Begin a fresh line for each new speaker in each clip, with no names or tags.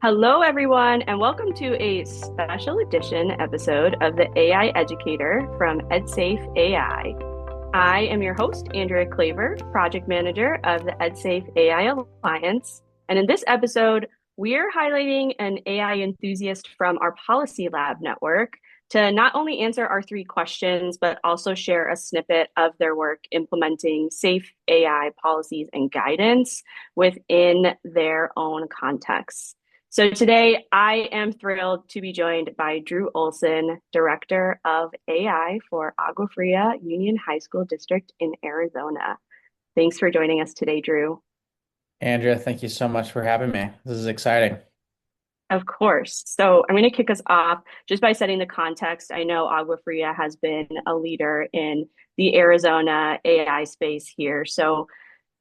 Hello, everyone, and welcome to a special edition episode of the AI Educator from EDSAFE AI. I am your host, Andrea Claver, Project Manager of the EDSAFE AI Alliance. And in this episode, we are highlighting an AI enthusiast from our Policy Lab network to not only answer our three questions, but also share a snippet of their work implementing safe AI policies and guidance within their own contexts. So today I am thrilled to be joined by Drew Olsson, Director of AI for Agua Fria Union High School District in Arizona. Thanks for joining us today, Drew.
Andrea, thank you so much for having me. This is exciting.
Of course. So I'm going to kick us off just by setting the context. I know Agua Fria has been a leader in the Arizona AI space here. So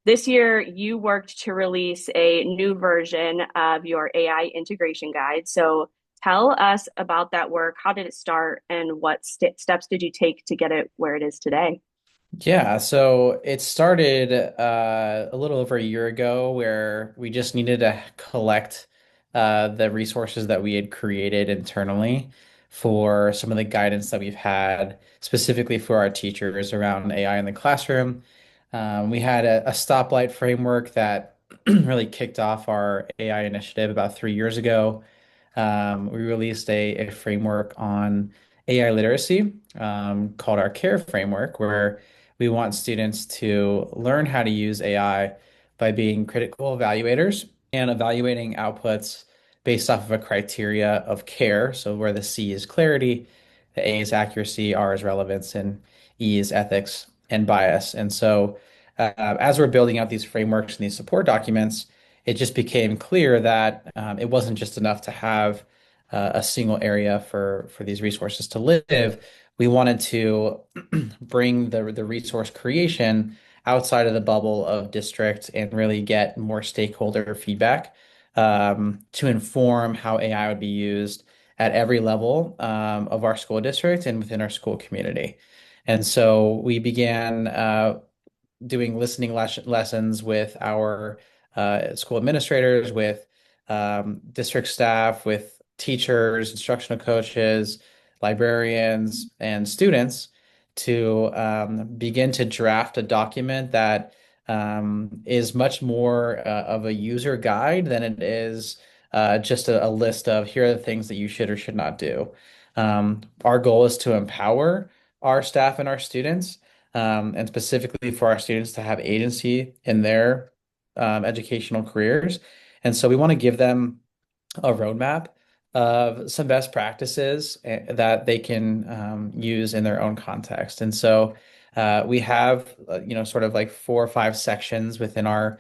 this year, you worked to release a new version of your AI integration guide. So tell us about that work. How did it start, and what steps did you take to get it where it is today?
Yeah, so it started a little over a year ago where we just needed to collect the resources that we had created internally for some of the guidance that we've had specifically for our teachers around AI in the classroom. We had a stoplight framework that really kicked off our AI initiative about 3 years ago. We released a framework on AI literacy called our CARE framework, where we want students to learn how to use AI by being critical evaluators and evaluating outputs based off of a criteria of CARE. So where the C is clarity, the A is accuracy, R is relevance, and E is ethics and bias. And so as we're building out these frameworks and these support documents, it just became clear that it wasn't just enough to have a single area for these resources to live. We wanted to bring the resource creation outside of the bubble of district and really get more stakeholder feedback to inform how AI would be used at every level of our school district and within our school community. And so we began doing listening lessons with our school administrators, with district staff, with teachers, instructional coaches, librarians, and students to begin to draft a document that is much more of a user guide than it is just a list of here are the things that you should or should not do. Our goal is to empower our staff and our students and specifically for our students to have agency in their educational careers. And so we want to give them a roadmap of some best practices that they can use in their own context. And so we have, sort of like 4 or 5 sections within our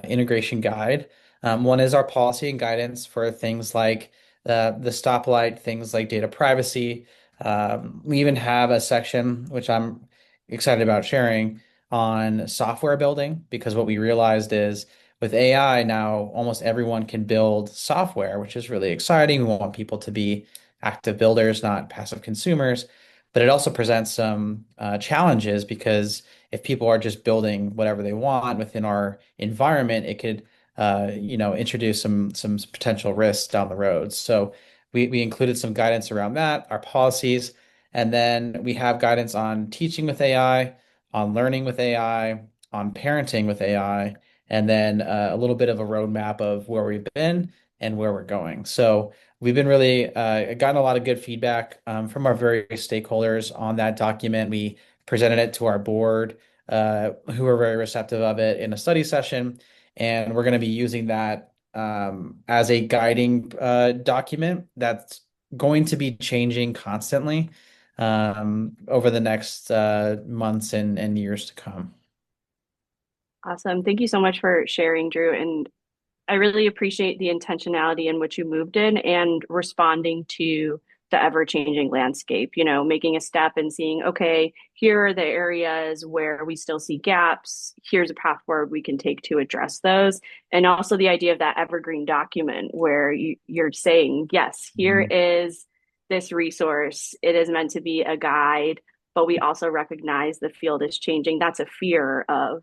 integration guide. One is our policy and guidance for things like the stoplight, things like data privacy. We even have a section, which I'm excited about sharing, on software building, because what we realized is with AI now, almost everyone can build software, which is really exciting. We want people to be active builders, not passive consumers. But it also presents some challenges because if people are just building whatever they want within our environment, it could, introduce some potential risks down the road. So we included some guidance around that, our policies, and then we have guidance on teaching with AI, on learning with AI, on parenting with AI, and then a little bit of a roadmap of where we've been and where we're going. So we've been really gotten a lot of good feedback from our various stakeholders on that document. We presented it to our board, who were very receptive of it in a study session, and we're going to be using that as a guiding document that's going to be changing constantly over the next months and years to come.
Awesome. Thank you so much for sharing, Drew. And I really appreciate the intentionality in which you moved in and responding to the ever-changing landscape, making a step and seeing, okay, here are the areas where we still see gaps. Here's a path forward we can take to address those. And also the idea of that evergreen document where you're saying, yes, here
Mhm.
is this resource. It is meant to be a guide, but we also recognize the field is changing. That's a fear of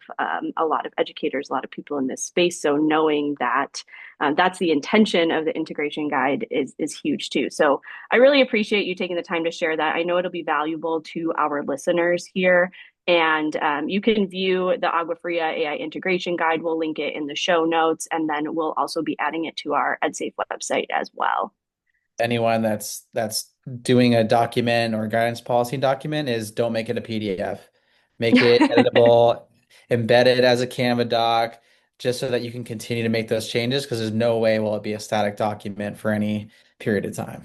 a lot of educators, a lot of people in this space. So knowing that that's the intention of the integration guide is huge too. So I really appreciate you taking the time to share that. I know it'll be valuable to our listeners here. And you can view the Agua Fria AI integration guide. We'll link it in the show notes, and then we'll also be adding it to our EdSafe website as well.
Anyone that's doing a document or guidance policy document is don't make it a PDF. Make it editable, embed it as a Canva doc, just so that you can continue to make those changes because there's no way will it be a static document for any period of time.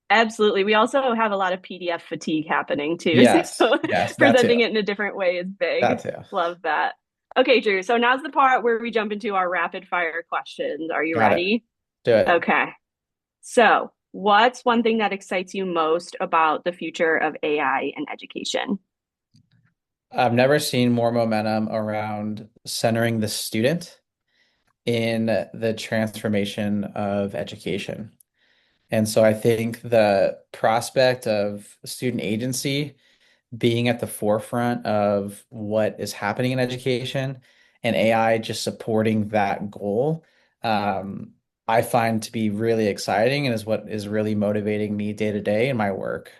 Absolutely. We also have a lot of PDF fatigue happening too.
Yes,
So
yes, that too.
presenting it in a different way is
That
big.
too.
Love that. Okay, Drew. So now's the part where we jump into our rapid fire questions. Are you
Got it.
ready?
Do it.
Okay. So, what's one thing that excites you most about the future of AI in education?
I've never seen more momentum around centering the student in the transformation of education. And so I think the prospect of student agency being at the forefront of what is happening in education and AI just supporting that goal, um, I find to be really exciting and is what is really motivating me day to day in my work.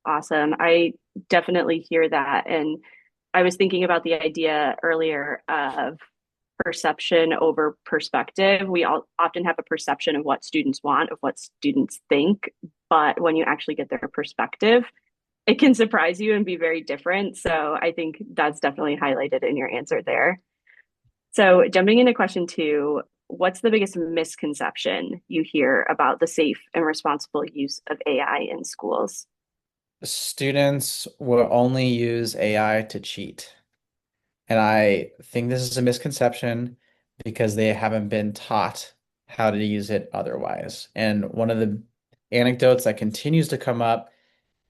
Awesome. I definitely hear that. And I was thinking about the idea earlier of perception over perspective. We all often have a perception of what students want, of what students think, but when you actually get their perspective, it can surprise you and be very different. So I think that's definitely highlighted in your answer there. So jumping into question two, what's the biggest misconception you hear about the safe and responsible use of AI in schools?
Students will only use AI to cheat. And I think this is a misconception because they haven't been taught how to use it otherwise. And one of the anecdotes that continues to come up,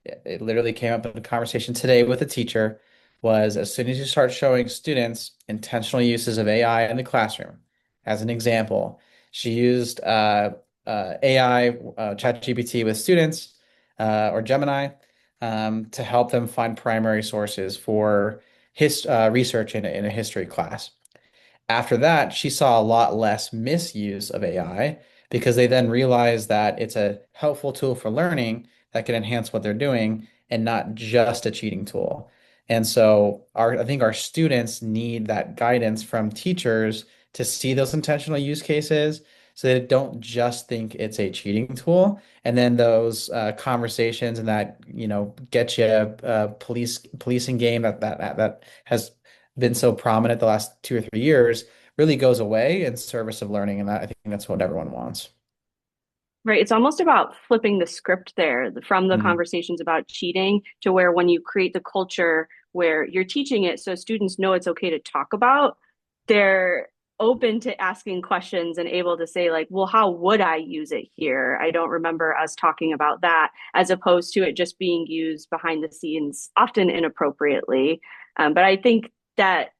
it literally came up in a conversation today with a teacher, was as soon as you start showing students intentional uses of AI in the classroom, as an example, she used AI, ChatGPT with students or Gemini to help them find primary sources for research in a history class. After that, she saw a lot less misuse of AI because they then realized that it's a helpful tool for learning that can enhance what they're doing and not just a cheating tool. And so I think our students need that guidance from teachers to see those intentional use cases so they don't just think it's a cheating tool. And then those conversations and that, get you a policing game that has been so prominent the last 2 or 3 years really goes away in service of learning. And I think that's what everyone wants.
Right. It's almost about flipping the script there from the
Mhm.
conversations about cheating to where when you create the culture where you're teaching it so students know it's okay to talk about, they're open to asking questions and able to say, like, well, how would I use it here? I don't remember us talking about that, as opposed to it just being used behind the scenes, often inappropriately. But I think that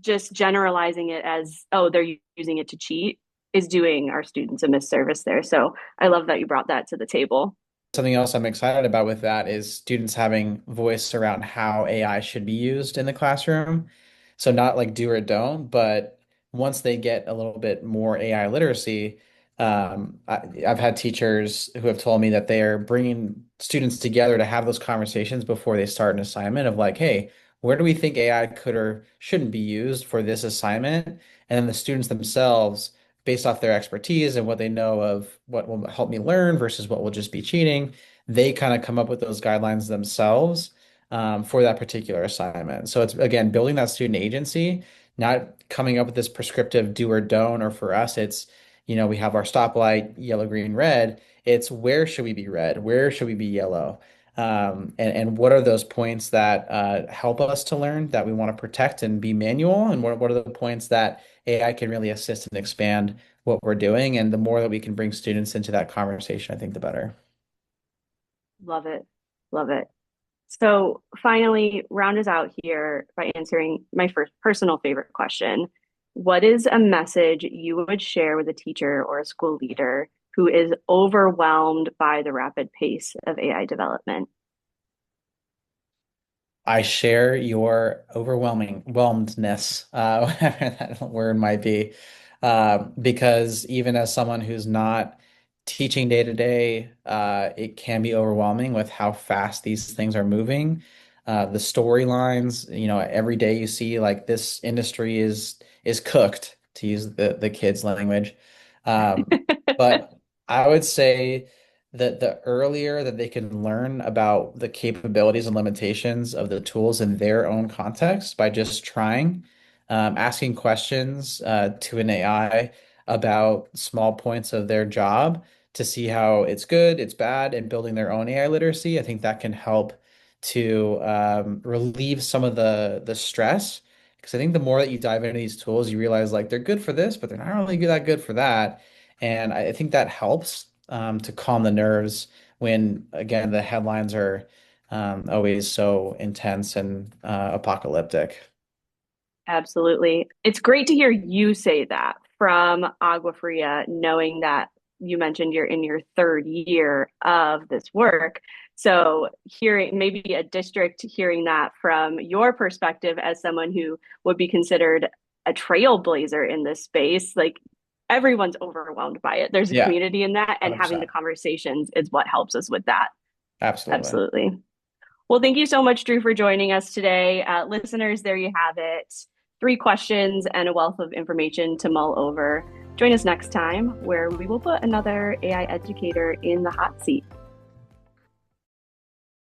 just generalizing it as, oh, they're using it to cheat is doing our students a misservice there. So I love that you brought that to the table.
Something else I'm excited about with that is students having voice around how AI should be used in the classroom. So not like do or don't, but once they get a little bit more AI literacy, I've had teachers who have told me that they are bringing students together to have those conversations before they start an assignment of like, hey, where do we think AI could or shouldn't be used for this assignment? And then the students themselves based off their expertise and what they know of what will help me learn versus what will just be cheating, they kind of come up with those guidelines themselves for that particular assignment. So it's again building that student agency, not coming up with this prescriptive do or don't, or for us, it's, we have our stoplight, yellow, green, red. It's where should we be red? Where should we be yellow? And what are those points that help us to learn that we want to protect and be manual? And what are the points that AI can really assist and expand what we're doing? And the more that we can bring students into that conversation, I think the better.
Love it. Love it. So finally, round us out here by answering my first personal favorite question. What is a message you would share with a teacher or a school leader who is overwhelmed by the rapid pace of AI development?
I share your overwhelmedness, whatever that word might be, because even as someone who's not teaching day to day, it can be overwhelming with how fast these things are moving. The storylines, every day you see like this industry is cooked, to use the kids' language. But I would say that the earlier that they can learn about the capabilities and limitations of the tools in their own context by just trying, asking questions to an AI about small points of their job to see how it's good, it's bad, and building their own AI literacy, I think that can help to relieve some of the stress. Because I think the more that you dive into these tools, you realize like they're good for this, but they're not really that good for that. And I think that helps to calm the nerves when, again, the headlines are always so intense and apocalyptic.
Absolutely. It's great to hear you say that from Agua Fria, knowing that you mentioned you're in your third year of this work. So hearing maybe a district hearing that from your perspective as someone who would be considered a trailblazer in this space, like everyone's overwhelmed by it. There's a
Yeah,
community in that, and having the
100%.
conversations is what helps us with that.
Absolutely.
Absolutely. Well, thank you so much, Drew, for joining us today. Listeners, there you have it. 3 questions and a wealth of information to mull over. Join us next time where we will put another AI educator in the hot seat.